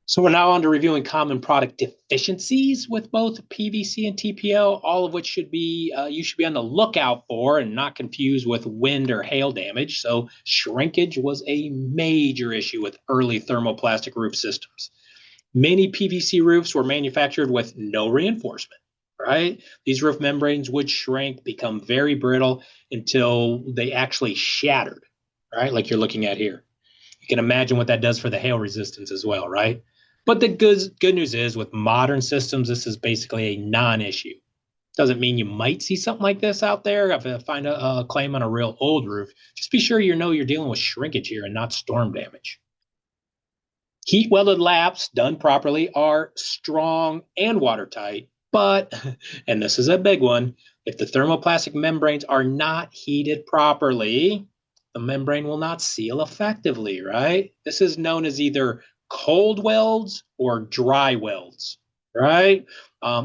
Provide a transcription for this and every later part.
So we're now on to reviewing common product deficiencies with both PVC and TPO, all of which should be you should be on the lookout for and not confused with wind or hail damage. So shrinkage was a major issue with early thermoplastic roof systems. Many PVC roofs were manufactured with no reinforcement, right? These roof membranes would shrink, become very brittle until they actually shattered, right? Like you're looking at here. You can imagine what that does for the hail resistance as well, right? But the good news is with modern systems, this is basically a non-issue. Doesn't mean you might see something like this out there. If I find a claim on a real old roof, just be sure you know you're dealing with shrinkage here and not storm damage. Heat welded laps done properly are strong and watertight, but, and this is a big one, if the thermoplastic membranes are not heated properly, the membrane will not seal effectively, right? This is known as either cold welds or dry welds, right?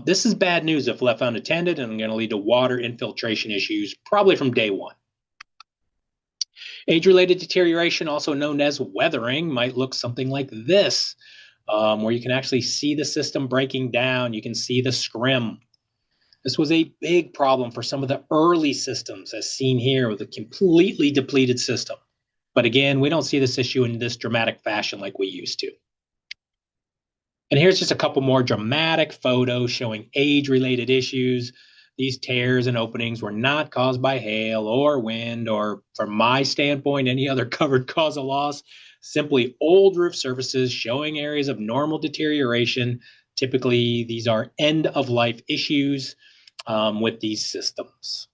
This is bad news if left unattended and going to lead to water infiltration issues probably from day one. Age-related deterioration, also known as weathering, might look something like this, where you can actually see the system breaking down. You can see the scrim. This was a big problem for some of the early systems, as seen here with a completely depleted system. But again, we don't see this issue in this dramatic fashion like we used to. And here's just a couple more dramatic photos showing age-related issues. These tears and openings were not caused by hail or wind or, from my standpoint, any other covered cause of loss. Simply old roof surfaces showing areas of normal deterioration. Typically, these are end-of-life issues with these systems.